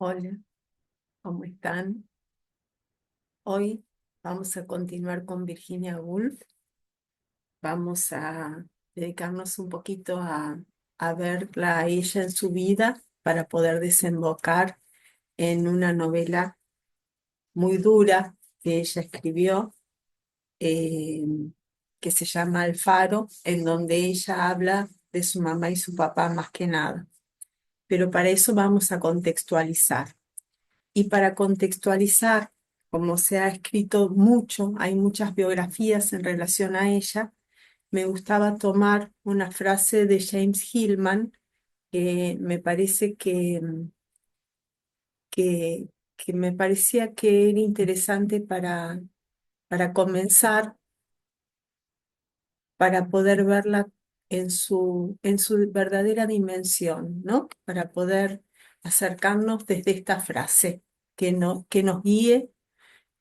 Hola, ¿cómo están? Hoy vamos a continuar con Virginia Woolf. Vamos a dedicarnos un poquito a verla a ella en su vida para poder desembocar en una novela muy dura que ella escribió, eh, que se llama El Faro, en donde ella habla de su mamá y su papá más que nada. Pero para eso vamos a contextualizar. Y para contextualizar, como se ha escrito mucho, hay muchas biografías en relación a ella, me gustaba tomar una frase de James Hillman que me parece que me parecía que era interesante para comenzar, para poder verla en su verdadera dimensión, ¿no? Para poder acercarnos desde esta frase que nos guíe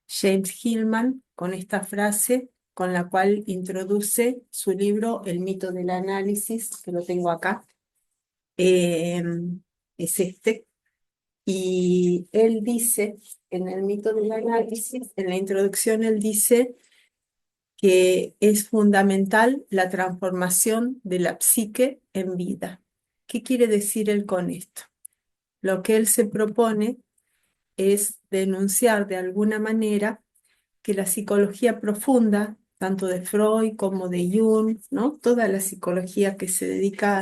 James Hillman con esta frase con la cual introduce su libro El mito del análisis, que lo tengo acá. Eh, es este. Y él dice, en el mito del análisis, en la introducción, él dice que es fundamental la transformación de la psique en vida. ¿Qué quiere decir él con esto? Lo que él se propone es denunciar de alguna manera que la psicología profunda, tanto de Freud como de Jung, ¿no? Toda la psicología que se dedica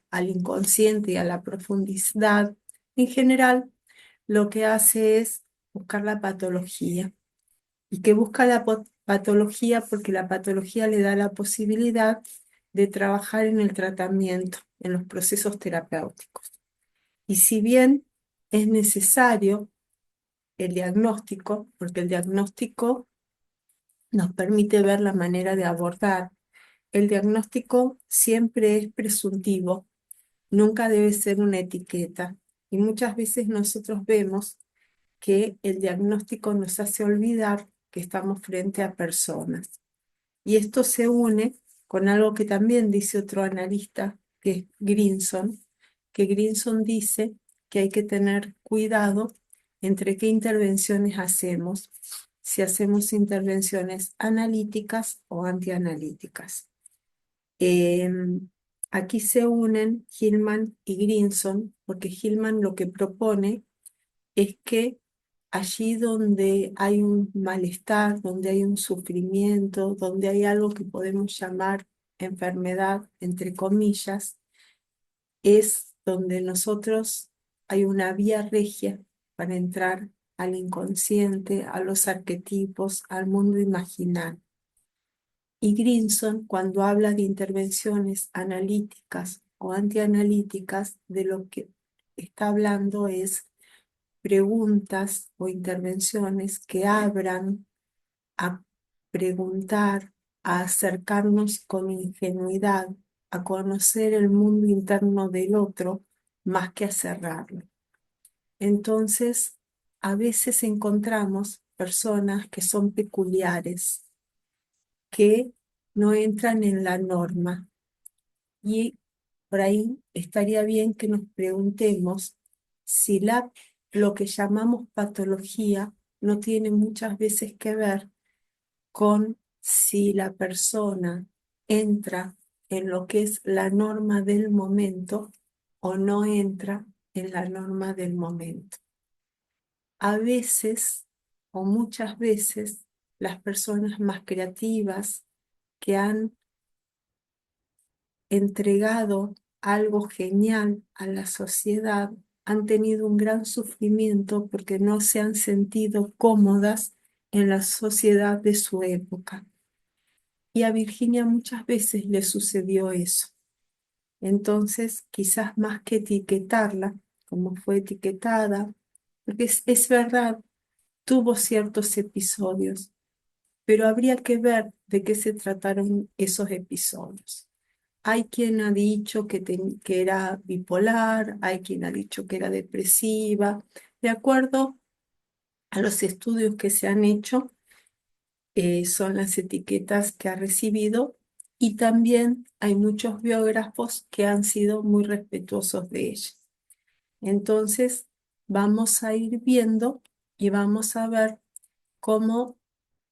al inconsciente y a la profundidad, en general, lo que hace es buscar la patología. Y que busca la patología porque la patología le da la posibilidad de trabajar en el tratamiento, en los procesos terapéuticos. Y si bien es necesario el diagnóstico, porque el diagnóstico nos permite ver la manera de abordar. El diagnóstico siempre es presuntivo, nunca debe ser una etiqueta. Y muchas veces nosotros vemos que el diagnóstico nos hace olvidar que estamos frente a personas. Y esto se une con algo que también dice otro analista, que es Grinson, que Grinson dice que hay que tener cuidado entre qué intervenciones hacemos, si hacemos intervenciones analíticas o antianalíticas. Aquí se unen Hillman y Grinson, porque Hillman lo que propone es que allí donde hay un malestar, donde hay un sufrimiento, donde hay algo que podemos llamar enfermedad, entre comillas, es donde nosotros hay una vía regia para entrar al inconsciente, a los arquetipos, al mundo imaginal. Y Grinson, cuando habla de intervenciones analíticas o antianalíticas, de lo que está hablando es preguntas o intervenciones que abran a preguntar, a acercarnos con ingenuidad, a conocer el mundo interno del otro, más que a cerrarlo. Entonces, a veces encontramos personas que son peculiares, que no entran en la norma. Y por ahí estaría bien que nos preguntemos si lo que llamamos patología no tiene muchas veces que ver con si la persona entra en lo que es la norma del momento o no entra en la norma del momento. A veces o muchas veces las personas más creativas que han entregado algo genial a la sociedad han tenido un gran sufrimiento porque no se han sentido cómodas en la sociedad de su época. Y a Virginia muchas veces le sucedió eso. Entonces, quizás más que etiquetarla, como fue etiquetada, porque es verdad, tuvo ciertos episodios, pero habría que ver de qué se trataron esos episodios. Hay quien ha dicho que era bipolar, hay quien ha dicho que era depresiva. De acuerdo a los estudios que se han hecho, son las etiquetas que ha recibido y también hay muchos biógrafos que han sido muy respetuosos de ella. Entonces, vamos a ir viendo y vamos a ver cómo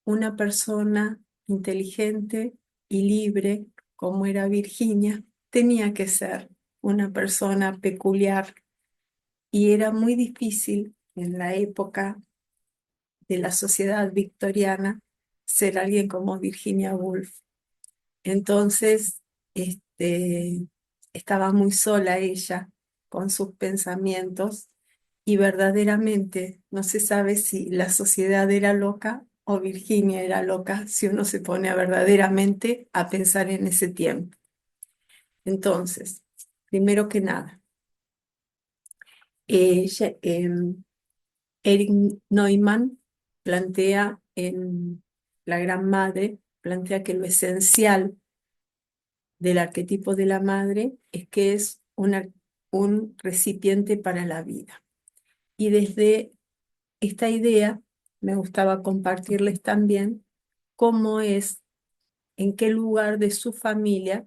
una persona inteligente y libre, como era Virginia, tenía que ser una persona peculiar y era muy difícil en la época de la sociedad victoriana ser alguien como Virginia Woolf. Entonces, estaba muy sola ella con sus pensamientos y verdaderamente no se sabe si la sociedad era loca o Virginia era loca si uno se pone a verdaderamente a pensar en ese tiempo. Entonces, primero que nada, ella, Erich Neumann plantea en La Gran Madre, plantea que lo esencial del arquetipo de la madre es que es un recipiente para la vida. Y desde esta idea me gustaba compartirles también cómo es, en qué lugar de su familia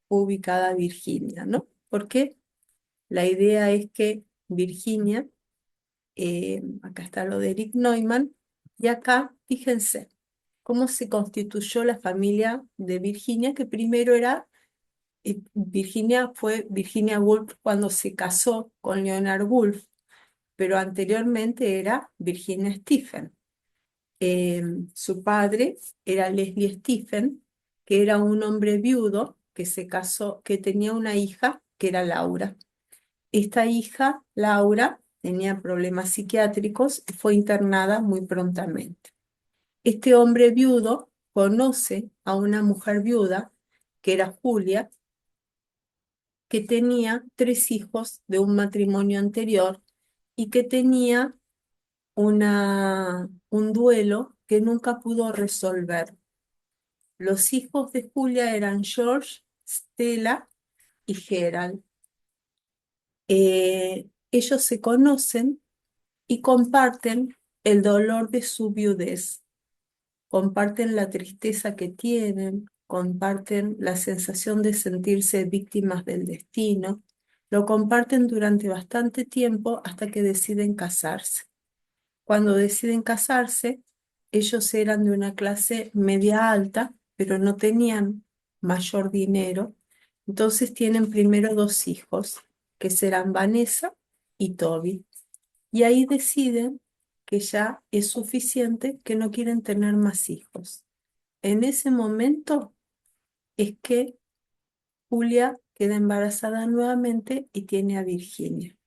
fue ubicada Virginia, ¿no? Porque la idea es que Virginia, acá está lo de Eric Neumann, y acá, fíjense, cómo se constituyó la familia de Virginia, que primero era Virginia fue Virginia Woolf cuando se casó con Leonard Woolf, pero anteriormente era Virginia Stephen. Su padre era Leslie Stephen, que era un hombre viudo que se casó, que tenía una hija que era Laura. Esta hija, Laura, tenía problemas psiquiátricos y fue internada muy prontamente. Este hombre viudo conoce a una mujer viuda, que era Julia, que tenía 3 hijos de un matrimonio anterior y que tenía un duelo que nunca pudo resolver. Los hijos de Julia eran George, Stella y Gerald. Ellos se conocen y comparten el dolor de su viudez, comparten la tristeza que tienen, comparten la sensación de sentirse víctimas del destino, lo comparten durante bastante tiempo hasta que deciden casarse. Cuando deciden casarse, ellos eran de una clase media alta, pero no tenían mayor dinero, entonces tienen primero 2 hijos, que serán Vanessa y Toby. Y ahí deciden que ya es suficiente, que no quieren tener más hijos. En ese momento es que Julia queda embarazada nuevamente y tiene a Virginia,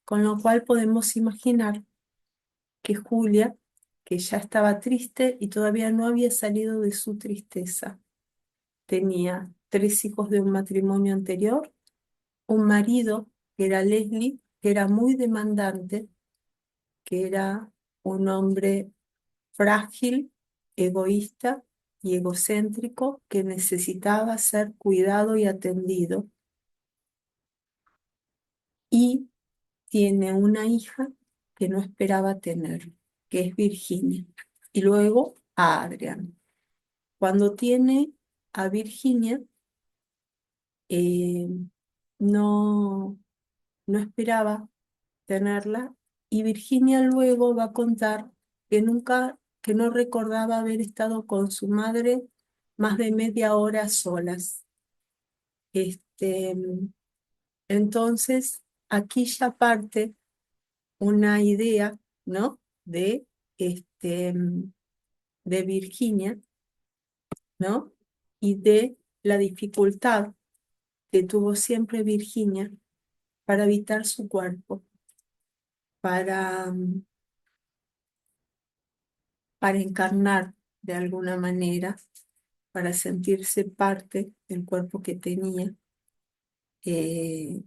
con lo cual podemos imaginar que Julia, que ya estaba triste y todavía no había salido de su tristeza, tenía 3 hijos de un matrimonio anterior, un marido que era Leslie, que era muy demandante, que era un hombre frágil, egoísta y egocéntrico que necesitaba ser cuidado y atendido. Y tiene una hija que no esperaba tener, que es Virginia. Y luego a Adrian. Cuando tiene a Virginia, eh, no, no esperaba tenerla. Y Virginia luego va a contar que nunca, que no recordaba haber estado con su madre más de media hora a solas. Este, entonces, aquí ya parte una idea, ¿no? De Virginia, ¿no? Y de la dificultad que tuvo siempre Virginia para habitar su cuerpo, para, para encarnar de alguna manera, para sentirse parte del cuerpo que tenía, eh,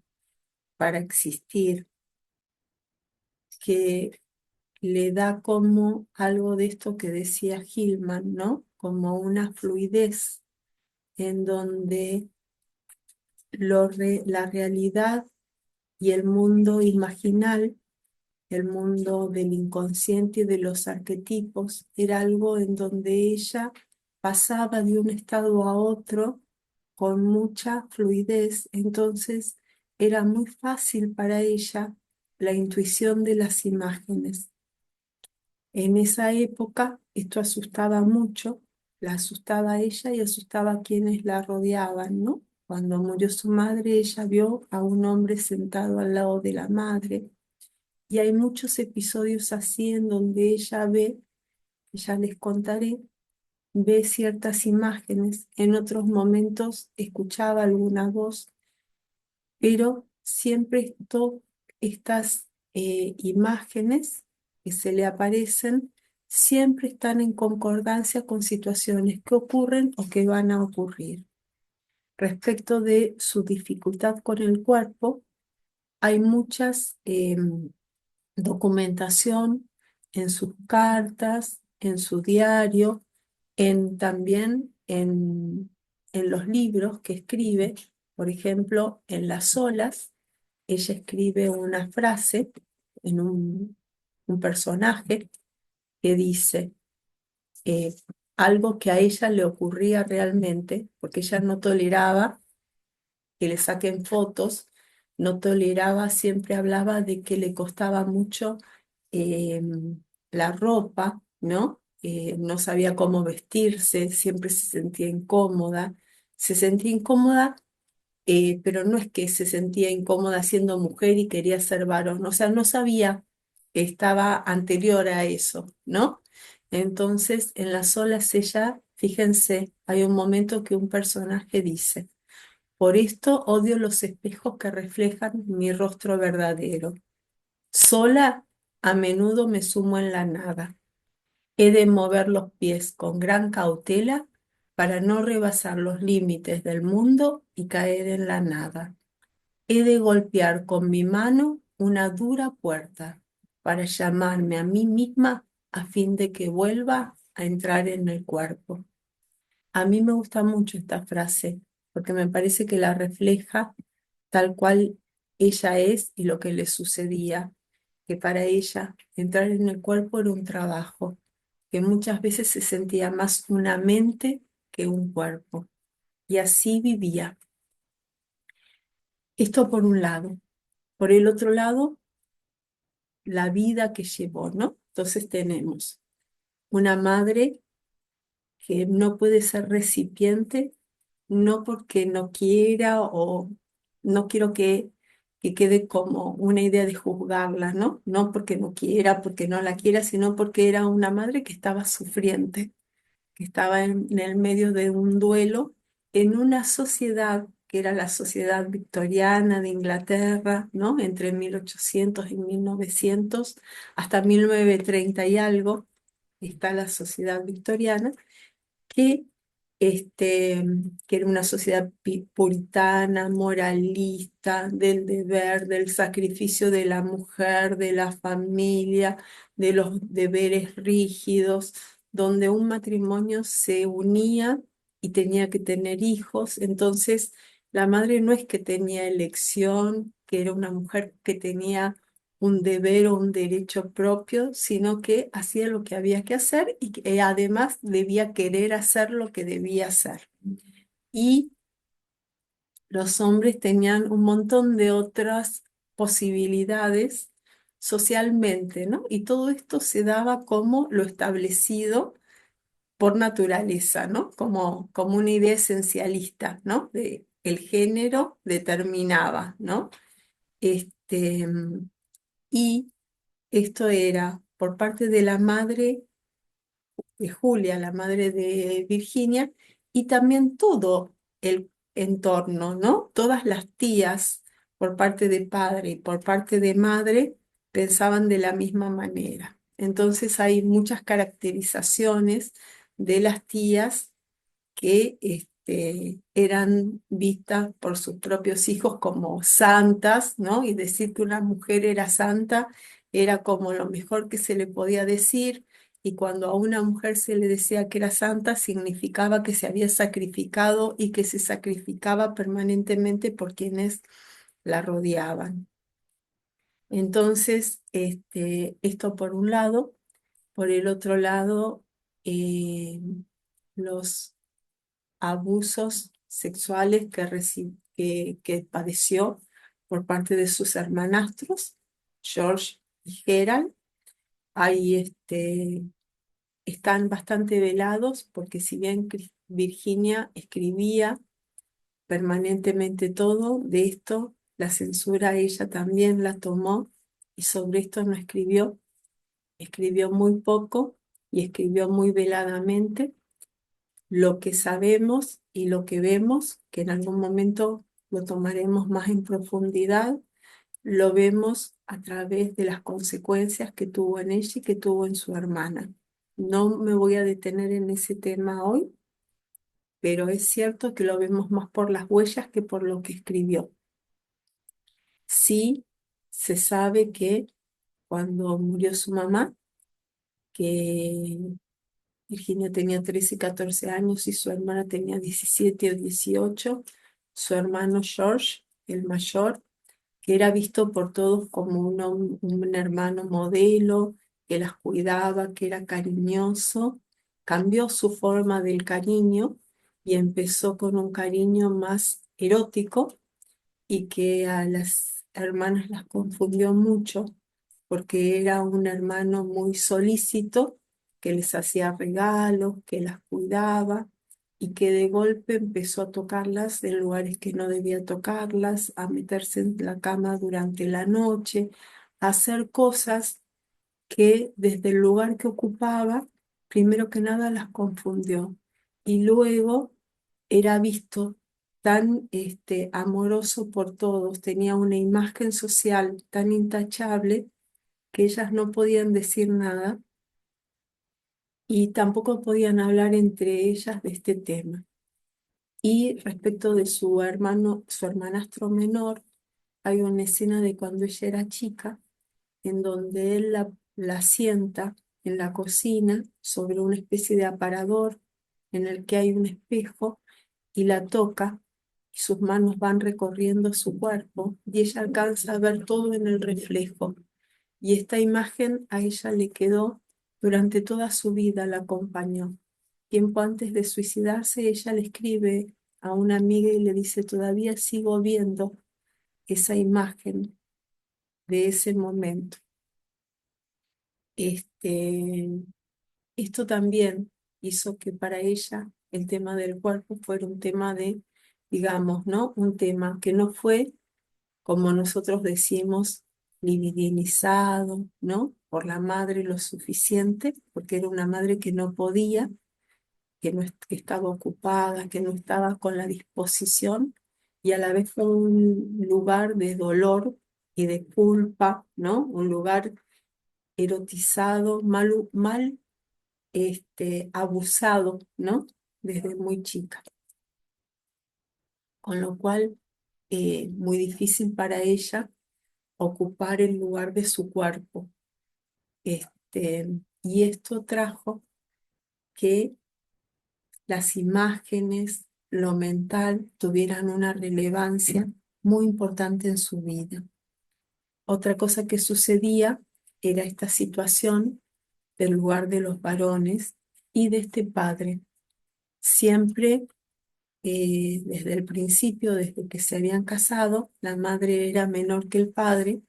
para existir, que le da como algo de esto que decía Hillman, ¿no? Como una fluidez en donde la realidad y el mundo imaginal, el mundo del inconsciente y de los arquetipos, era algo en donde ella pasaba de un estado a otro con mucha fluidez. Entonces era muy fácil para ella la intuición de las imágenes. En esa época esto asustaba mucho, la asustaba a ella y asustaba a quienes la rodeaban, ¿no? Cuando murió su madre, ella vio a un hombre sentado al lado de la madre. Y hay muchos episodios así en donde ella ve, que ya les contaré, ve ciertas imágenes. En otros momentos escuchaba alguna voz, pero siempre estas imágenes que se le aparecen siempre están en concordancia con situaciones que ocurren o que van a ocurrir. Respecto de su dificultad con el cuerpo, hay muchas documentación en sus cartas, en su diario, también en los libros que escribe. Por ejemplo, en Las olas, ella escribe una frase en un personaje que dice eh, algo que a ella le ocurría realmente, porque ella no toleraba que le saquen fotos, no toleraba, siempre hablaba de que le costaba mucho eh, la ropa, ¿no? No sabía cómo vestirse, siempre se sentía incómoda, pero no es que se sentía incómoda siendo mujer y quería ser varón, o sea, no sabía que estaba anterior a eso, ¿no? Entonces, en Las olas ella, fíjense, hay un momento que un personaje dice: por esto odio los espejos que reflejan mi rostro verdadero. Sola a menudo me sumo en la nada. He de mover los pies con gran cautela para no rebasar los límites del mundo y caer en la nada. He de golpear con mi mano una dura puerta para llamarme a mí misma a fin de que vuelva a entrar en el cuerpo. A mí me gusta mucho esta frase porque me parece que la refleja tal cual ella es y lo que le sucedía, que para ella entrar en el cuerpo era un trabajo, que muchas veces se sentía más una mente que un cuerpo. Y así vivía. Esto por un lado. Por el otro lado, la vida que llevó, ¿no? Entonces tenemos una madre que no puede ser recipiente, no porque no quiera o no quiero que quede como una idea de juzgarla, ¿no? No porque no quiera, porque no la quiera, sino porque era una madre que estaba sufriente, que estaba en el medio de un duelo en una sociedad que era la sociedad victoriana de Inglaterra, ¿no? Entre 1800 y 1900, hasta 1930 y algo, está la sociedad victoriana que, este, que era una sociedad puritana, moralista, del deber, del sacrificio de la mujer, de la familia, de los deberes rígidos, donde un matrimonio se unía y tenía que tener hijos. Entonces, la madre no es que tenía elección, que era una mujer que tenía un deber o un derecho propio, sino que hacía lo que había que hacer y que además debía querer hacer lo que debía hacer. Y los hombres tenían un montón de otras posibilidades socialmente, ¿no? Y todo esto se daba como lo establecido por naturaleza, ¿no? Como una idea esencialista, ¿no? De el género determinaba, ¿no? Este, y esto era por parte de la madre de Julia, la madre de Virginia, y también todo el entorno, ¿no? Todas las tías por parte de padre y por parte de madre pensaban de la misma manera. Entonces hay muchas caracterizaciones de las tías que eran vistas por sus propios hijos como santas, ¿no? Y decir que una mujer era santa era como lo mejor que se le podía decir, y cuando a una mujer se le decía que era santa, significaba que se había sacrificado y que se sacrificaba permanentemente por quienes la rodeaban. Entonces, esto por un lado. Por el otro lado, los abusos sexuales que padeció por parte de sus hermanastros. George y Gerald. Ahí están bastante velados porque si bien Virginia escribía permanentemente todo, de esto la censura ella también la tomó y sobre esto no escribió. Escribió muy poco y escribió muy veladamente. Lo que sabemos y lo que vemos, que en algún momento lo tomaremos más en profundidad, lo vemos a través de las consecuencias que tuvo en ella y que tuvo en su hermana. No me voy a detener en ese tema hoy, pero es cierto que lo vemos más por las huellas que por lo que escribió. Sí, se sabe que cuando murió su mamá, que Virginia tenía 13 y 14 años y su hermana tenía 17 o 18, su hermano George, el mayor, que era visto por todos como un hermano modelo, que las cuidaba, que era cariñoso, cambió su forma del cariño y empezó con un cariño más erótico y que a las hermanas las confundió mucho porque era un hermano muy solícito, que les hacía regalos, que las cuidaba y que de golpe empezó a tocarlas en lugares que no debía tocarlas, a meterse en la cama durante la noche, a hacer cosas que desde el lugar que ocupaba, primero que nada las confundió y luego era visto tan amoroso por todos, tenía una imagen social tan intachable que ellas no podían decir nada y tampoco podían hablar entre ellas de este tema. Y respecto de su hermano, su hermanastro menor, hay una escena de cuando ella era chica, en donde él la sienta en la cocina sobre una especie de aparador en el que hay un espejo y la toca y sus manos van recorriendo su cuerpo y ella alcanza a ver todo en el reflejo. Y esta imagen a ella le quedó durante toda su vida, la acompañó. Tiempo antes de suicidarse, ella le escribe a una amiga y le dice, todavía sigo viendo esa imagen de ese momento. Este, Esto también hizo que para ella el tema del cuerpo fuera un tema de, digamos, ¿no? Un tema que no fue, como nosotros decimos, libidinizado, ¿no? Por la madre lo suficiente, porque era una madre que no podía, que, no, que estaba ocupada, que no estaba con la disposición, y a la vez fue un lugar de dolor y de culpa, ¿no? Un lugar erotizado, mal abusado, ¿no? Desde muy chica. Con lo cual, muy difícil para ella ocupar el lugar de su cuerpo. Y esto trajo que las imágenes, lo mental, tuvieran una relevancia muy importante en su vida. Otra cosa que sucedía era esta situación del lugar de los varones y de este padre. Siempre, desde el principio, desde que se habían casado, la madre era menor que el padre.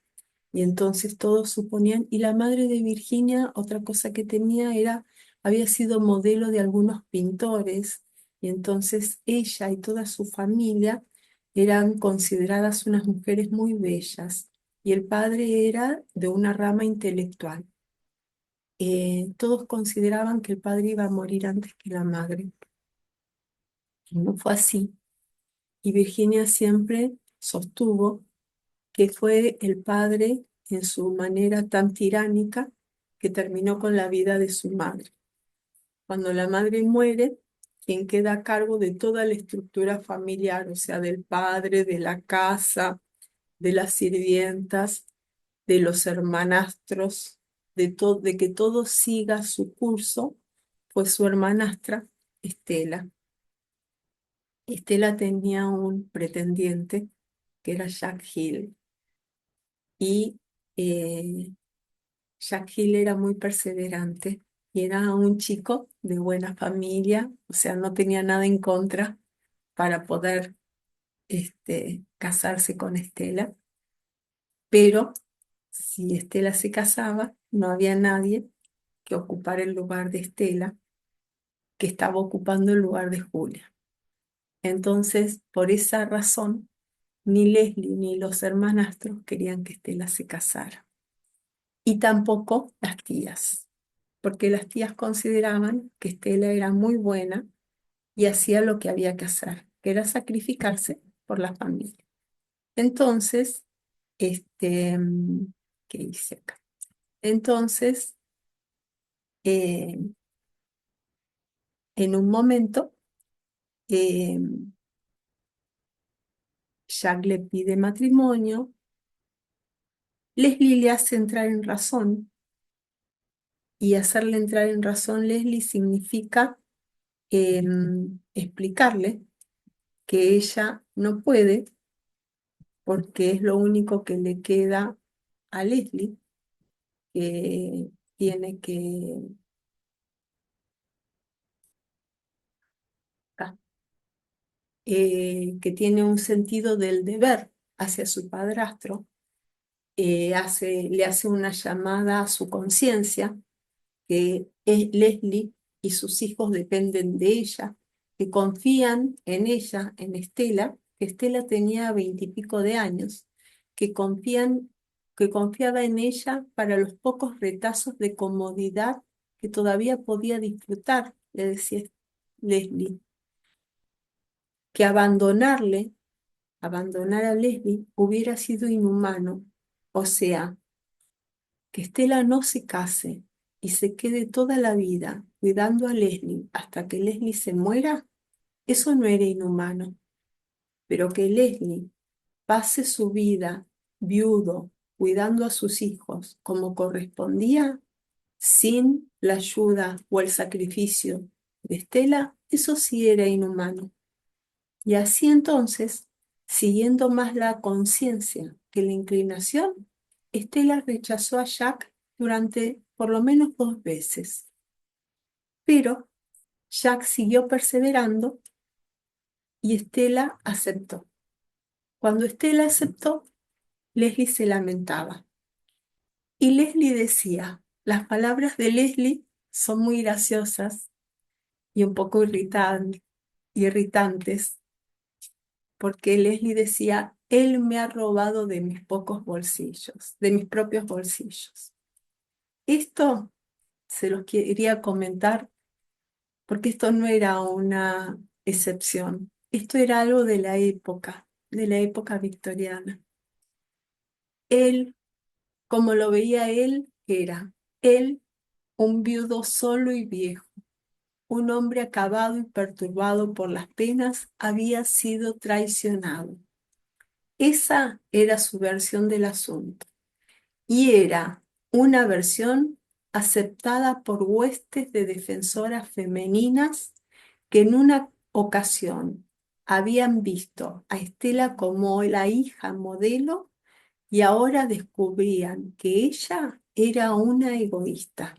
Y entonces todos suponían, y la madre de Virginia, otra cosa que tenía era, había sido modelo de algunos pintores, y entonces ella y toda su familia eran consideradas unas mujeres muy bellas, y el padre era de una rama intelectual. Todos consideraban que el padre iba a morir antes que la madre, y no fue así. Y Virginia siempre sostuvo que fue el padre en su manera tan tiránica que terminó con la vida de su madre. Cuando la madre muere, quien queda a cargo de toda la estructura familiar, o sea, del padre, de la casa, de las sirvientas, de los hermanastros, de que todo siga su curso, fue su hermanastra, Estela. Estela tenía un pretendiente que era Jack Hill y Jack Hill era muy perseverante y era un chico de buena familia, o sea, no tenía nada en contra para poder casarse con Estela, pero si Estela se casaba, no había nadie que ocupara el lugar de Estela, que estaba ocupando el lugar de Julia. Entonces, por esa razón, ni Leslie ni los hermanastros querían que Estela se casara. Y tampoco las tías, porque las tías consideraban que Estela era muy buena y hacía lo que había que hacer, que era sacrificarse por la familia. Entonces, este, ¿qué hice acá? Entonces, eh, en un momento, eh, Jack le pide matrimonio, Leslie le hace entrar en razón, y hacerle entrar en razón Leslie significa explicarle que ella no puede, porque es lo único que le queda a Leslie, que tiene ah, que tiene un sentido del deber hacia su padrastro, le hace una llamada a su conciencia, que Leslie y sus hijos dependen de ella, que confían en ella, en Estela, que Estela tenía 20 y pico de años, que que confiaba en ella para los pocos retazos de comodidad que todavía podía disfrutar, le decía Leslie, que abandonar a Leslie hubiera sido inhumano, o sea, que Estela no se case y se quede toda la vida cuidando a Leslie hasta que Leslie se muera, eso no era inhumano, pero que Leslie pase su vida viudo, cuidando a sus hijos como correspondía, sin la ayuda o el sacrificio de Estela, eso sí era inhumano. Y así entonces, siguiendo más la conciencia que la inclinación, Estela rechazó a Jack durante por lo menos 2 veces. Pero Jack siguió perseverando y Estela aceptó. Cuando Estela aceptó, Leslie se lamentaba. Y Leslie decía, las palabras de Leslie son muy graciosas y un poco irritantes, porque Leslie decía, él me ha robado de mis pocos bolsillos, de mis propios bolsillos. Esto se los quería comentar porque esto no era una excepción, esto era algo de la época victoriana. Él, como lo veía él, era él un viudo solo y viejo, un hombre acabado y perturbado por las penas, había sido traicionado. Esa era su versión del asunto, y era una versión aceptada por huestes de defensoras femeninas que en una ocasión habían visto a Estela como la hija modelo y ahora descubrían que ella era una egoísta.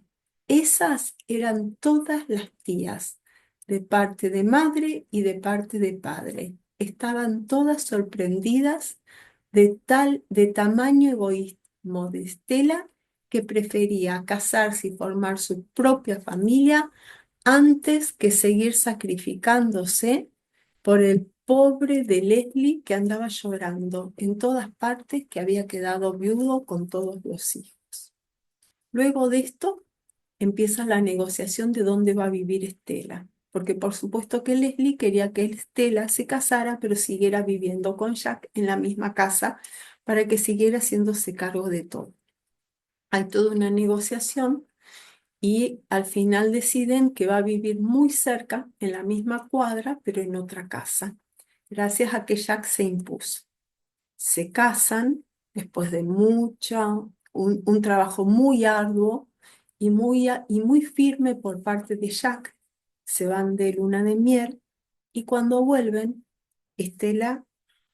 Esas eran todas las tías, de parte de madre y de parte de padre. Estaban todas sorprendidas de tamaño egoísmo de Estela, que prefería casarse y formar su propia familia antes que seguir sacrificándose por el pobre de Leslie, que andaba llorando en todas partes que había quedado viudo con todos los hijos. Luego de esto empieza la negociación de dónde va a vivir Estela, porque por supuesto que Leslie quería que Estela se casara, pero siguiera viviendo con Jack en la misma casa para que siguiera haciéndose cargo de todo. Hay toda una negociación y al final deciden que va a vivir muy cerca, en la misma cuadra, pero en otra casa, gracias a que Jack se impuso. Se casan después de un trabajo muy arduo y muy firme por parte de Jack. Se van de luna de miel y cuando vuelven, Estela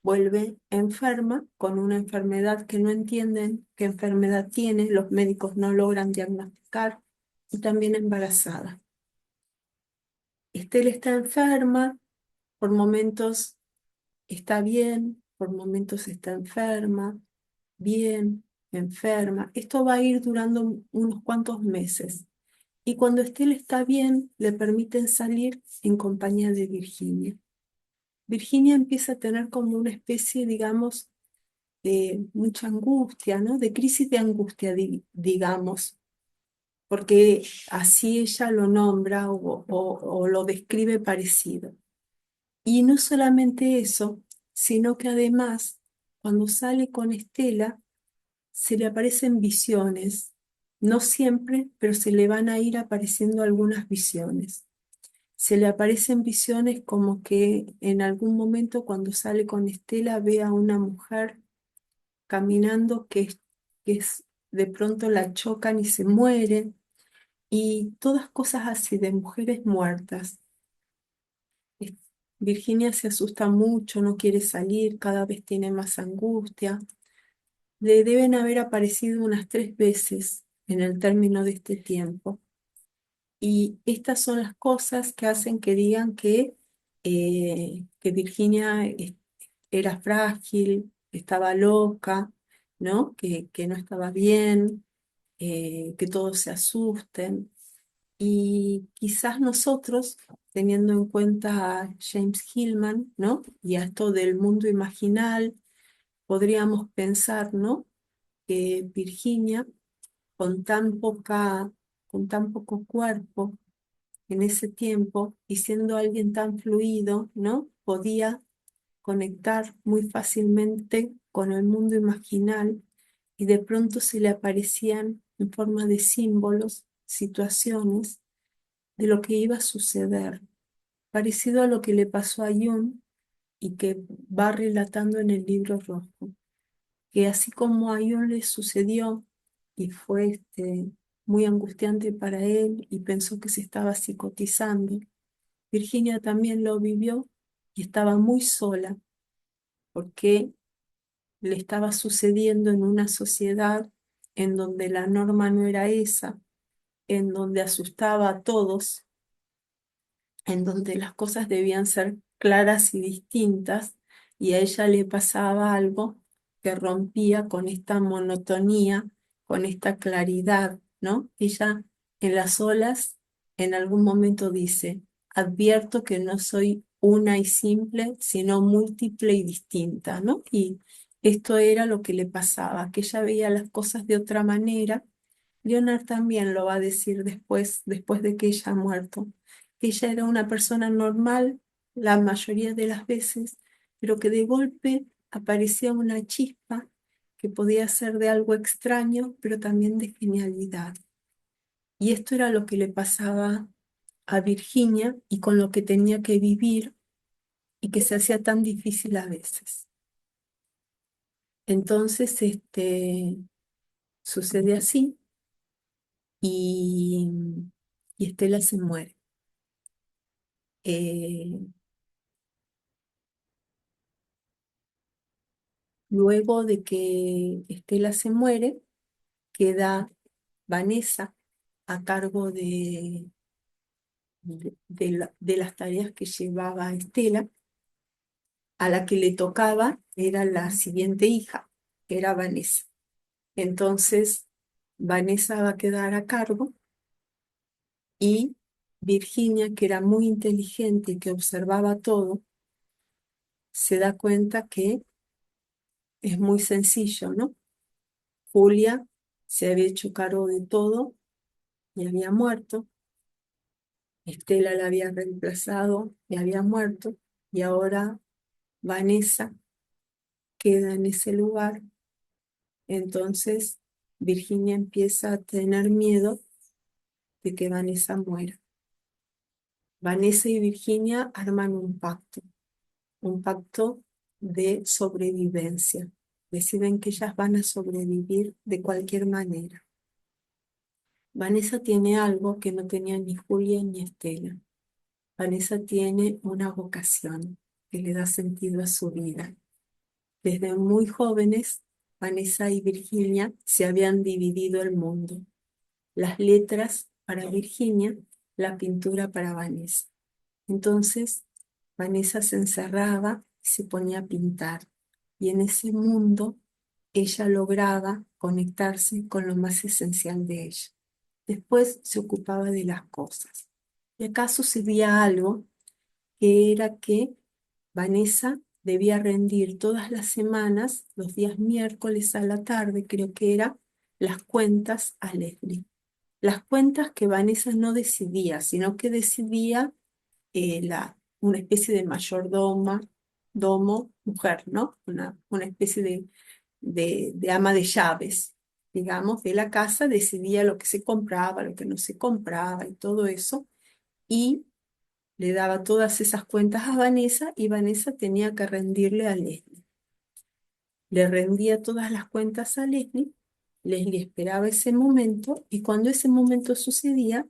vuelve enferma con una enfermedad que no entienden qué enfermedad tiene, los médicos no logran diagnosticar, y también embarazada. Estela está enferma, por momentos está bien, por momentos está enferma, bien, enferma. Esto va a ir durando unos cuantos meses. Y cuando Estela está bien, le permiten salir en compañía de Virginia. Virginia empieza a tener como una especie, digamos, de mucha angustia, ¿no? De crisis de angustia, digamos, porque así ella lo nombra o lo describe parecido. Y no solamente eso, sino que además, cuando sale con Estela, se le aparecen visiones. No siempre, pero se le van a ir apareciendo algunas visiones. Se le aparecen visiones como que en algún momento cuando sale con Estela ve a una mujer caminando de pronto la chocan y se muere, y todas cosas así de mujeres muertas. Es- Virginia se asusta mucho, no quiere salir, cada vez tiene más angustia. Le deben haber aparecido unas 3 veces en el término de este tiempo. Y estas son las cosas que hacen que digan que Virginia era frágil, estaba loca, ¿no? Que no estaba bien, que todos se asusten. Y quizás nosotros, teniendo en cuenta a James Hillman, ¿no? Y a esto del mundo imaginal, podríamos pensar, ¿no? Que Virginia, con con tan poco cuerpo en ese tiempo, y siendo alguien tan fluido, ¿no? Podía conectar muy fácilmente con el mundo imaginal, y de pronto se le aparecían en forma de símbolos, situaciones de lo que iba a suceder, parecido a lo que le pasó a Jung y que va relatando en el libro rojo, que así como a Jung le sucedió y fue muy angustiante para él y pensó que se estaba psicotizando, Virginia también lo vivió y estaba muy sola porque le estaba sucediendo en una sociedad en donde la norma no era esa, en donde asustaba a todos, en donde las cosas debían ser claras y distintas, y a ella le pasaba algo que rompía con esta monotonía, con esta claridad, ¿no? Ella en las olas en algún momento dice: advierto que no soy una y simple, sino múltiple y distinta, ¿no? Y esto era lo que le pasaba, que ella veía las cosas de otra manera. Leonard también lo va a decir después de que ella ha muerto, que ella era una persona normal la mayoría de las veces, pero que de golpe aparecía una chispa que podía ser de algo extraño, pero también de genialidad. Y esto era lo que le pasaba a Virginia y con lo que tenía que vivir y que se hacía tan difícil a veces. Entonces, sucede así y, y Estela se muere. Eh, Luego de que Estela se muere, queda Vanessa a cargo de las tareas que llevaba Estela. A la que le tocaba era la siguiente hija, que era Vanessa. Entonces, Vanessa va a quedar a cargo, y Virginia, que era muy inteligente y que observaba todo, se da cuenta que es muy sencillo, ¿no? Julia se había hecho cargo de todo y había muerto. Estela la había reemplazado y había muerto. Y ahora Vanessa queda en ese lugar. Entonces Virginia empieza a tener miedo de que Vanessa muera. Vanessa y Virginia arman un pacto de sobrevivencia. Deciden que ellas van a sobrevivir de cualquier manera. Vanessa tiene algo que no tenía ni Julia ni Estela. Vanessa tiene una vocación que le da sentido a su vida. Desde muy jóvenes, Vanessa y Virginia se habían dividido el mundo. Las letras para Virginia, la pintura para Vanessa. Entonces, Vanessa se encerraba y se ponía a pintar. Y en ese mundo ella lograba conectarse con lo más esencial de ella. Después se ocupaba de las cosas. Y acá sucedía algo que era que Vanessa debía rendir todas las semanas, los días miércoles a la tarde, creo que era, las cuentas a Leslie. Las cuentas que Vanessa no decidía, sino que decidía una especie de mayordoma, domo, mujer, ¿no? Una especie de ama de llaves, digamos, de la casa, decidía lo que se compraba, lo que no se compraba y todo eso, y le daba todas esas cuentas a Vanessa y Vanessa tenía que rendirle a Leslie. Le rendía todas las cuentas a Leslie, Leslie esperaba ese momento y cuando ese momento sucedía,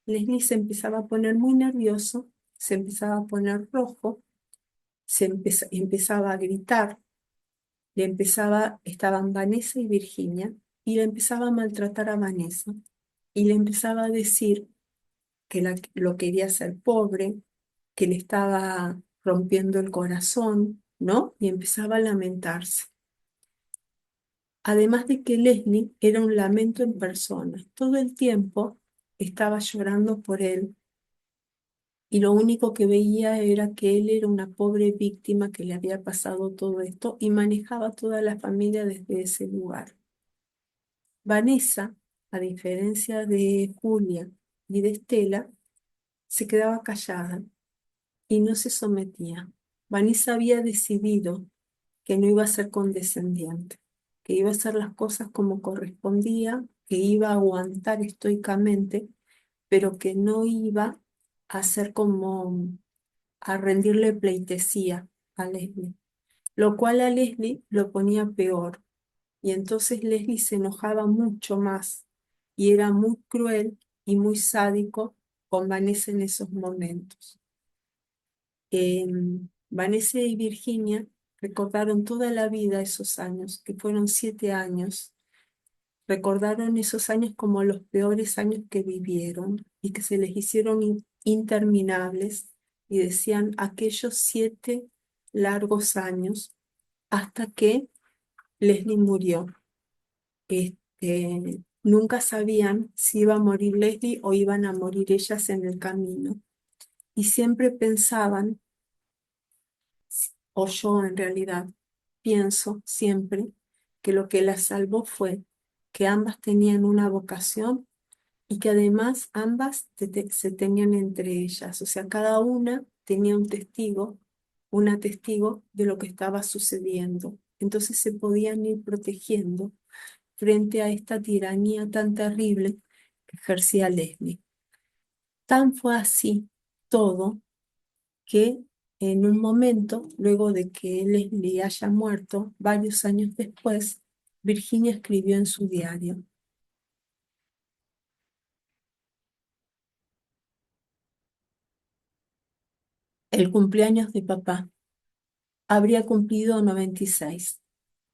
Leslie se empezaba a poner muy nervioso, se empezaba a poner rojo, empezaba a gritar, estaban Vanessa y Virginia, y le empezaba a maltratar a Vanessa, y le empezaba a decir que lo quería hacer pobre, que le estaba rompiendo el corazón, ¿no? Y empezaba a lamentarse. Además de que Leslie era un lamento en persona, todo el tiempo estaba llorando por él y lo único que veía era que él era una pobre víctima que le había pasado todo esto y manejaba toda la familia desde ese lugar. Vanessa, a diferencia de Julia y de Estela, se quedaba callada y no se sometía. Vanessa había decidido que no iba a ser condescendiente, que iba a hacer las cosas como correspondía, que iba a aguantar estoicamente, pero que no iba a hacer como a rendirle pleitesía a Leslie, lo cual a Leslie lo ponía peor. Y entonces Leslie se enojaba mucho más y era muy cruel y muy sádico con Vanessa en esos momentos. Vanessa y Virginia recordaron toda la vida esos años, que fueron 7 años. Recordaron esos años como los peores años que vivieron y que se les hicieron interminables y decían aquellos 7 largos años hasta que Leslie murió. Nunca sabían si iba a morir Leslie o iban a morir ellas en el camino. Y siempre pensaban, o yo en realidad pienso siempre, que lo que las salvó fue que ambas tenían una vocación y que además ambas se tenían entre ellas. O sea, cada una tenía un testigo, una testigo de lo que estaba sucediendo. Entonces se podían ir protegiendo frente a esta tiranía tan terrible que ejercía Leslie. Tan fue así todo que en un momento, luego de que Leslie haya muerto, varios años después, Virginia escribió en su diario: el cumpleaños de papá habría cumplido 96.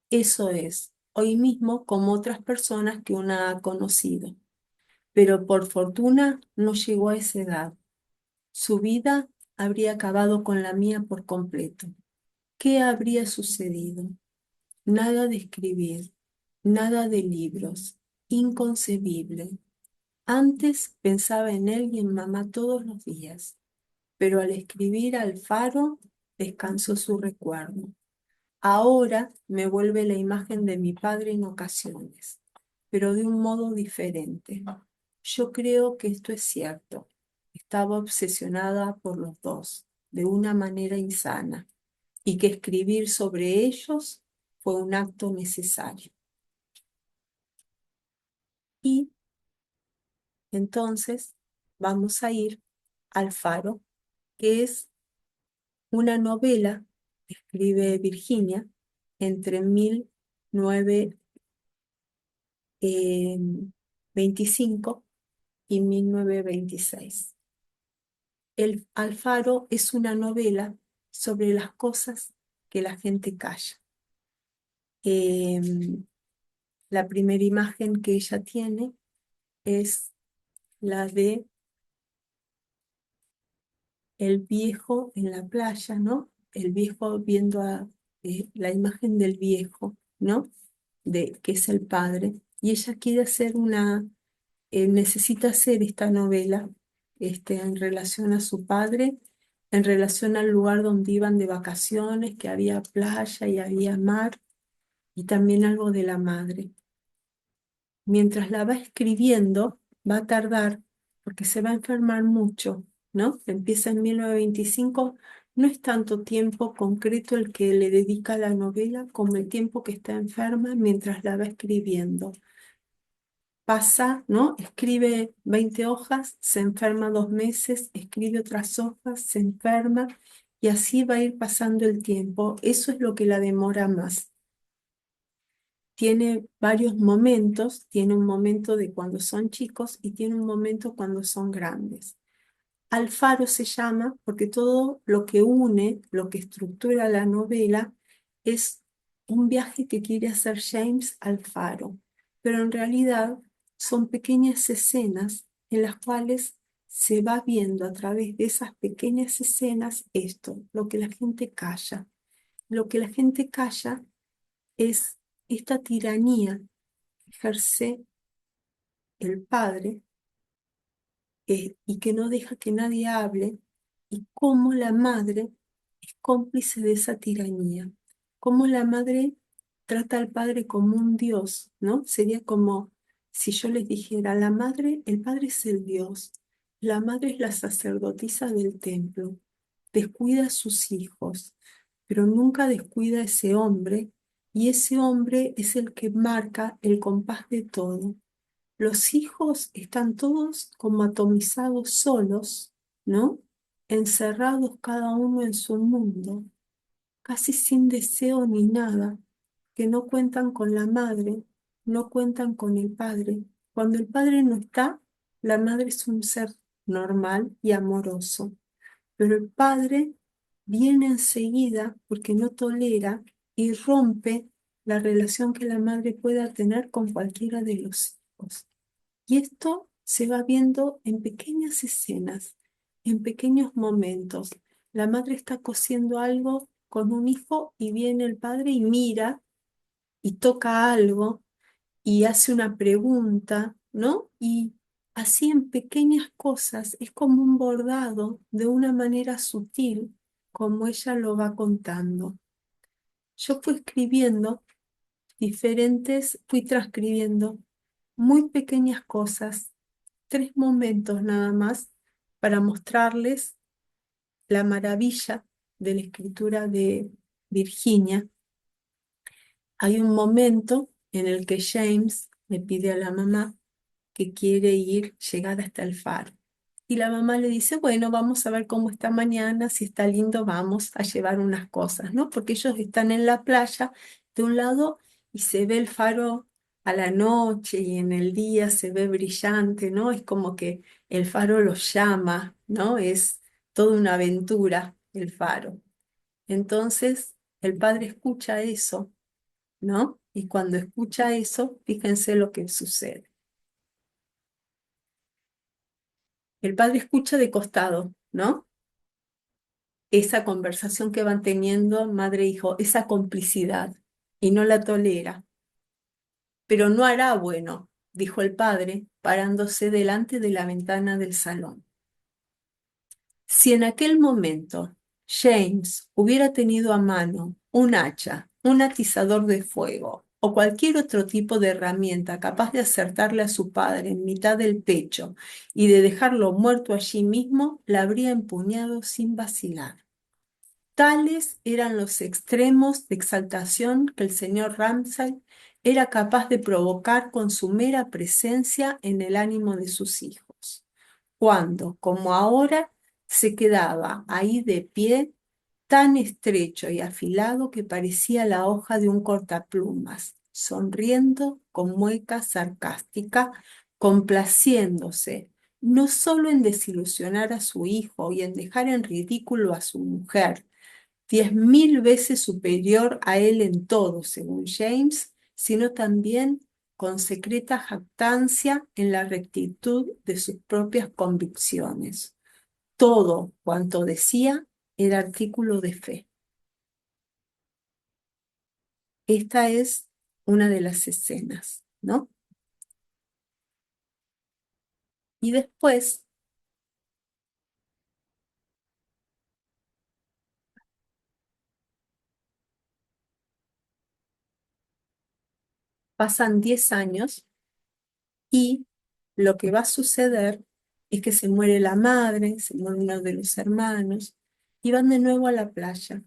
Eso es, hoy mismo como otras personas que una ha conocido. Pero por fortuna no llegó a esa edad. Su vida habría acabado con la mía por completo. ¿Qué habría sucedido? Nada de escribir, nada de libros, inconcebible. Antes pensaba en él y en mamá todos los días, pero al escribir al faro descansó su recuerdo. Ahora me vuelve la imagen de mi padre en ocasiones, pero de un modo diferente. Yo creo que esto es cierto. Estaba obsesionada por los dos, de una manera insana, y que escribir sobre ellos fue un acto necesario. Y entonces vamos a ir al Faro, que es una novela que escribe Virginia entre 1925 y 1926. El Alfaro es una novela sobre las cosas que la gente calla. Em, la primera imagen que ella tiene es la de el viejo en la playa, ¿no? El viejo viendo la imagen del viejo, ¿no? que es el padre, y ella quiere hacer necesita hacer esta novela en relación a su padre, en relación al lugar donde iban de vacaciones, que había playa y había mar, y también algo de la madre. Mientras la va escribiendo, va a tardar, porque se va a enfermar mucho, ¿no? Empieza en 1925, no es tanto tiempo concreto el que le dedica a la novela como el tiempo que está enferma mientras la va escribiendo. Pasa, ¿no? Escribe 20 hojas, se enferma 2 meses, escribe otras hojas, se enferma y así va a ir pasando el tiempo. Eso es lo que la demora más. Tiene varios momentos, tiene un momento de cuando son chicos y tiene un momento cuando son grandes. Alfaro se llama porque todo lo que une, lo que estructura la novela es un viaje que quiere hacer James al faro, pero en realidad son pequeñas escenas en las cuales se va viendo a través de esas pequeñas escenas esto, lo que la gente calla. Lo que la gente calla es esta tiranía que ejerce el padre y que no deja que nadie hable, y cómo la madre es cómplice de esa tiranía, cómo la madre trata al padre como un dios, ¿no? Sería como si yo les dijera, la madre, el padre es el dios, la madre es la sacerdotisa del templo, descuida a sus hijos, pero nunca descuida a ese hombre, y ese hombre es el que marca el compás de todo. Los hijos están todos como atomizados solos, ¿no? Encerrados cada uno en su mundo, casi sin deseo ni nada, que no cuentan con la madre, no cuentan con el padre. Cuando el padre no está, la madre es un ser normal y amoroso, pero el padre viene enseguida porque no tolera y rompe la relación que la madre pueda tener con cualquiera de los hijos. Y esto se va viendo en pequeñas escenas, en pequeños momentos. La madre está cosiendo algo con un hijo y viene el padre y mira y toca algo y hace una pregunta, ¿no? Y así en pequeñas cosas es como un bordado de una manera sutil, como ella lo va contando. Yo fui escribiendo fui transcribiendo muy pequeñas cosas, 3 momentos nada más para mostrarles la maravilla de la escritura de Virginia. Hay un momento en el que James le pide a la mamá que quiere llegar hasta el faro. Y la mamá le dice, bueno, vamos a ver cómo está mañana, si está lindo, vamos a llevar unas cosas, ¿no? Porque ellos están en la playa de un lado y se ve el faro a la noche y en el día se ve brillante, ¿no? Es como que el faro los llama, ¿no? Es toda una aventura el faro. Entonces, el padre escucha eso, ¿no? Y cuando escucha eso, fíjense lo que sucede. El padre escucha de costado, ¿no? Esa conversación que van teniendo madre e hijo, esa complicidad, y no la tolera. Pero no hará bueno, dijo el padre, parándose delante de la ventana del salón. Si en aquel momento James hubiera tenido a mano un hacha, un atizador de fuego o cualquier otro tipo de herramienta capaz de acertarle a su padre en mitad del pecho y de dejarlo muerto allí mismo, la habría empuñado sin vacilar. Tales eran los extremos de exaltación que el señor Ramsay era capaz de provocar con su mera presencia en el ánimo de sus hijos, cuando, como ahora, se quedaba ahí de pie, tan estrecho y afilado que parecía la hoja de un cortaplumas, sonriendo con mueca sarcástica, complaciéndose no solo en desilusionar a su hijo y en dejar en ridículo a su mujer, 10.000 veces superior a él en todo, según James, sino también con secreta jactancia en la rectitud de sus propias convicciones. Todo cuanto decía era artículo de fe. Esta es una de las escenas, ¿no? Y después pasan 10 años y lo que va a suceder es que se muere la madre, se muere uno de los hermanos y van de nuevo a la playa.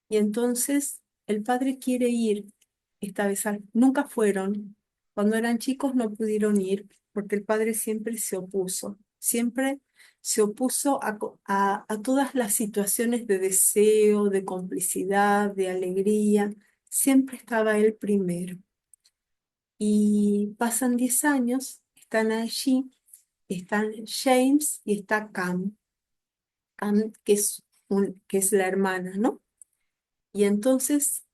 Y entonces el padre quiere ir, esta vez nunca fueron. Cuando eran chicos no pudieron ir porque el padre siempre se opuso a todas las situaciones de deseo, de complicidad, de alegría. Siempre estaba él primero. Y pasan 10 años, están allí, están James y está Cam que es la hermana, ¿no? Y entonces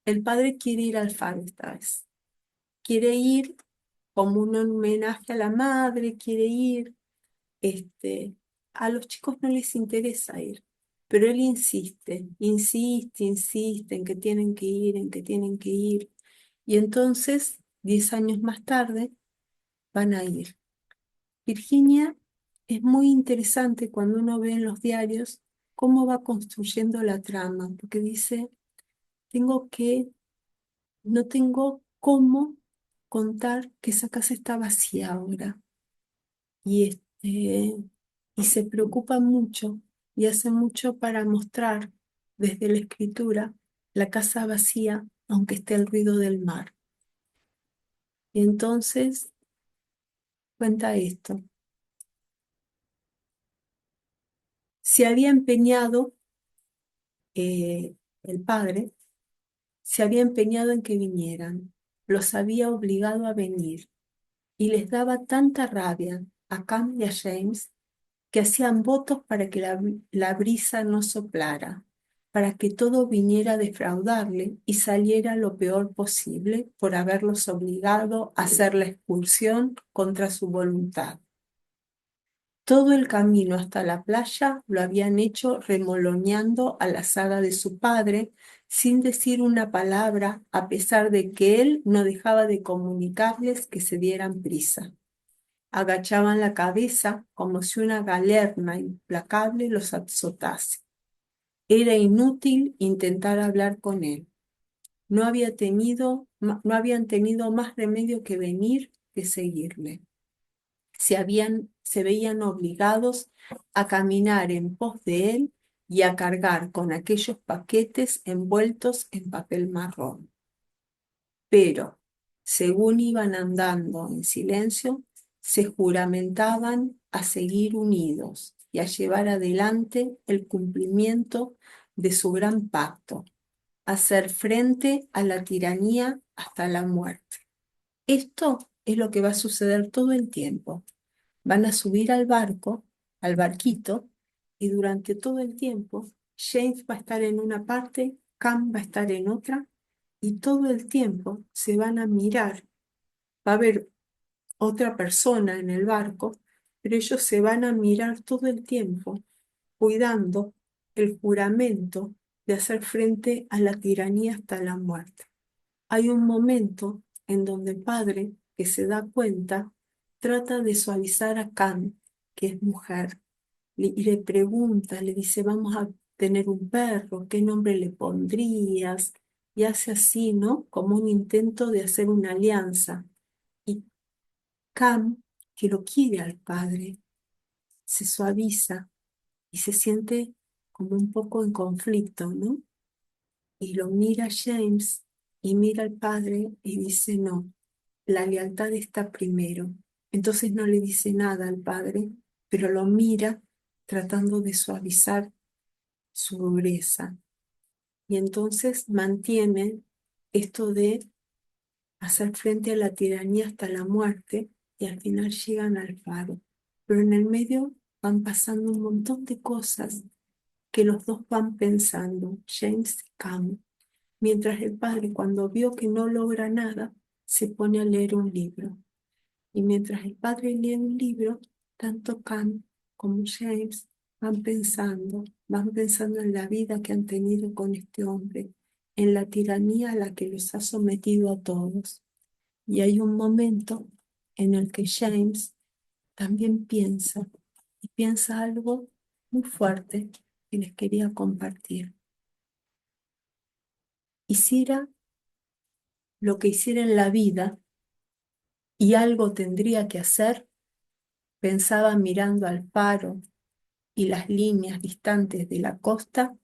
el padre quiere ir al faro esta vez. Quiere ir como un homenaje a la madre, quiere ir. A los chicos no les interesa ir, pero él insiste en que tienen que ir, en que tienen que ir. Y entonces, 10 años más tarde, van a ir. Virginia es muy interesante cuando uno ve en los diarios cómo va construyendo la trama, porque dice, tengo que no tengo cómo contar que esa casa está vacía ahora. Y se preocupa mucho y hace mucho para mostrar desde la escritura la casa vacía, aunque esté el ruido del mar. Y entonces cuenta esto. Se había empeñado, el padre, se había empeñado en que vinieran. Los había obligado a venir y les daba tanta rabia a Cam y a James que hacían votos para que la brisa no soplara, para que todo viniera a defraudarle y saliera lo peor posible por haberlos obligado a hacer la expulsión contra su voluntad. Todo el camino hasta la playa lo habían hecho remoloneando a la saga de su padre, sin decir una palabra, a pesar de que él no dejaba de comunicarles que se dieran prisa. Agachaban la cabeza como si una galerna implacable los azotase. Era inútil intentar hablar con él. No habían tenido más remedio que venir que seguirle. Se veían obligados a caminar en pos de él y a cargar con aquellos paquetes envueltos en papel marrón. Pero, según iban andando en silencio, se juramentaban a seguir unidos y a llevar adelante el cumplimiento de su gran pacto, a hacer frente a la tiranía hasta la muerte. Esto es lo que va a suceder todo el tiempo. Van a subir al barco, al barquito, y durante todo el tiempo James va a estar en una parte, Cam va a estar en otra, y todo el tiempo se van a mirar. Va a haber otra persona en el barco, pero ellos se van a mirar todo el tiempo, cuidando el juramento de hacer frente a la tiranía hasta la muerte. Hay un momento en donde el padre, que se da cuenta, trata de suavizar a Cam, que es mujer, y le pregunta, le dice, vamos a tener un perro, ¿qué nombre le pondrías? Y hace así, ¿no? Como un intento de hacer una alianza. Y Cam, que lo quiere al padre, se suaviza y se siente como un poco en conflicto, ¿no? Y lo mira James y mira al padre y dice, no, la lealtad está primero. Entonces no le dice nada al padre, pero lo mira tratando de suavizar su dureza. Y entonces mantiene esto de hacer frente a la tiranía hasta la muerte y al final llegan al faro. Pero en el medio van pasando un montón de cosas que los dos van pensando, James y Cam, mientras el padre, cuando vio que no logra nada, se pone a leer un libro. Y mientras el padre lee un libro, tanto Cam como James van pensando en la vida que han tenido con este hombre en la tiranía a la que los ha sometido a todos. Y hay un momento en el que James también piensa, y piensa algo muy fuerte que les quería compartir. Hiciera lo que hiciera en la vida y algo tendría que hacer, pensaba mirando al faro y las líneas distantes de la costa,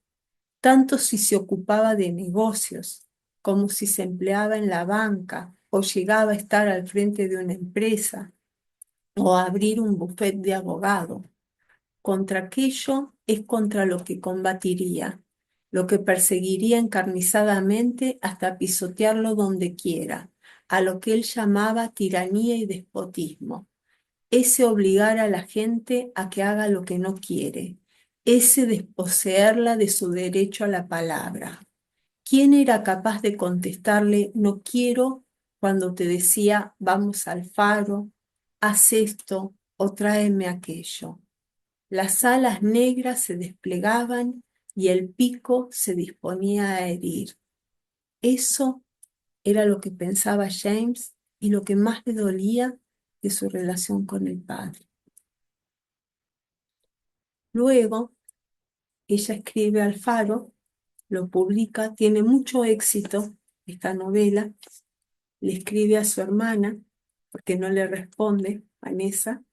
tanto si se ocupaba de negocios, como si se empleaba en la banca o llegaba a estar al frente de una empresa o a abrir un bufete de abogado. Contra aquello es contra lo que combatiría, lo que perseguiría encarnizadamente hasta pisotearlo donde quiera, a lo que él llamaba tiranía y despotismo. Ese obligar a la gente a que haga lo que no quiere, ese desposeerla de su derecho a la palabra. ¿Quién era capaz de contestarle no quiero cuando te decía vamos al faro, haz esto o tráeme aquello? Las alas negras se desplegaban y el pico se disponía a herir. Eso era lo que pensaba James y lo que más le dolía de su relación con el padre. Luego, ella escribe al Faro, lo publica, tiene mucho éxito esta novela, le escribe a su hermana, porque no le responde, Vanessa,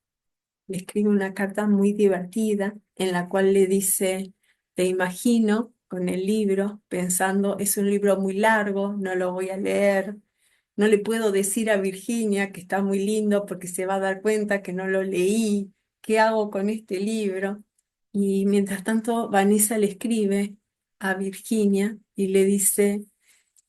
le escribe una carta muy divertida en la cual le dice, te imagino con el libro, pensando, es un libro muy largo, no lo voy a leer, no le puedo decir a Virginia que está muy lindo porque se va a dar cuenta que no lo leí, ¿qué hago con este libro? Y mientras tanto, Vanessa le escribe a Virginia y le dice,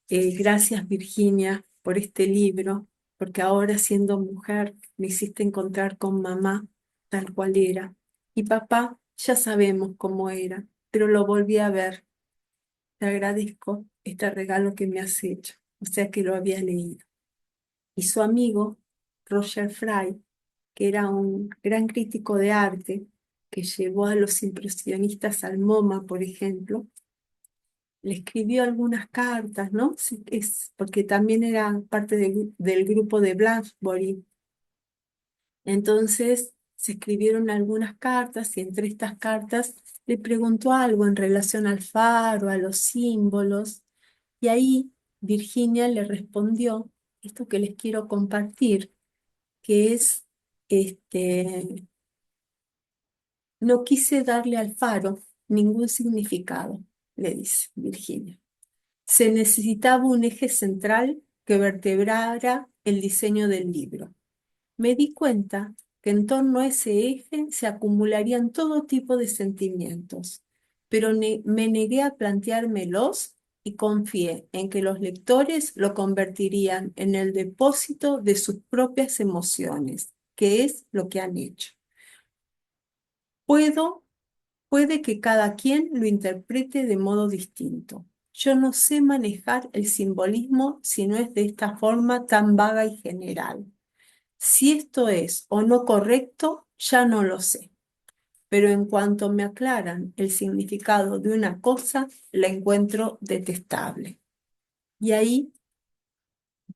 gracias Virginia por este libro, porque ahora siendo mujer me hiciste encontrar con mamá tal cual era. Y papá ya sabemos cómo era, pero lo volví a ver. Te agradezco este regalo que me has hecho. O sea que lo había leído. Y su amigo, Roger Fry, que era un gran crítico de arte, que llevó a los impresionistas al MoMA, por ejemplo, le escribió algunas cartas, ¿no? Sí, porque también era parte del grupo de Bloomsbury. Entonces se escribieron algunas cartas y entre estas cartas le preguntó algo en relación al faro, a los símbolos, y ahí Virginia le respondió esto que les quiero compartir, que es, no quise darle al faro ningún significado, le dice Virginia. Se necesitaba un eje central que vertebrara el diseño del libro. Me di cuenta que en torno a ese eje se acumularían todo tipo de sentimientos, pero me negué a planteármelos y confié en que los lectores lo convertirían en el depósito de sus propias emociones, que es lo que han hecho. Puedo Puede que cada quien lo interprete de modo distinto. Yo no sé manejar el simbolismo si no es de esta forma tan vaga y general. Si esto es o no correcto, ya no lo sé. Pero en cuanto me aclaran el significado de una cosa, la encuentro detestable. Y ahí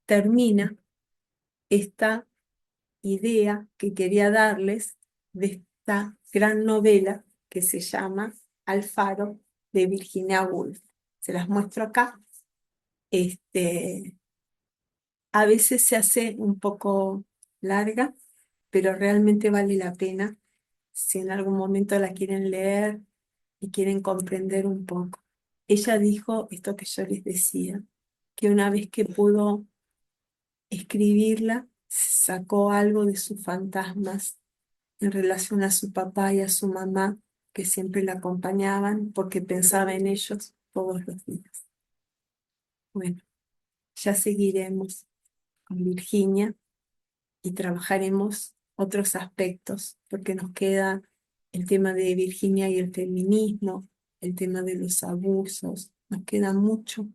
termina esta idea que quería darles de esta gran novela que se llama Alfaro de Virginia Woolf. Se las muestro acá. A veces se hace un poco larga, pero realmente vale la pena si en algún momento la quieren leer y quieren comprender un poco. Ella dijo esto que yo les decía, que una vez que pudo escribirla, sacó algo de sus fantasmas en relación a su papá y a su mamá, que siempre la acompañaban porque pensaba en ellos todos los días. Bueno, ya seguiremos con Virginia y trabajaremos otros aspectos, porque nos queda el tema de Virginia y el feminismo, el tema de los abusos, nos queda mucho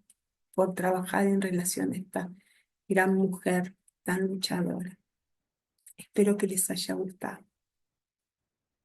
por trabajar en relación a esta gran mujer tan luchadora. Espero que les haya gustado.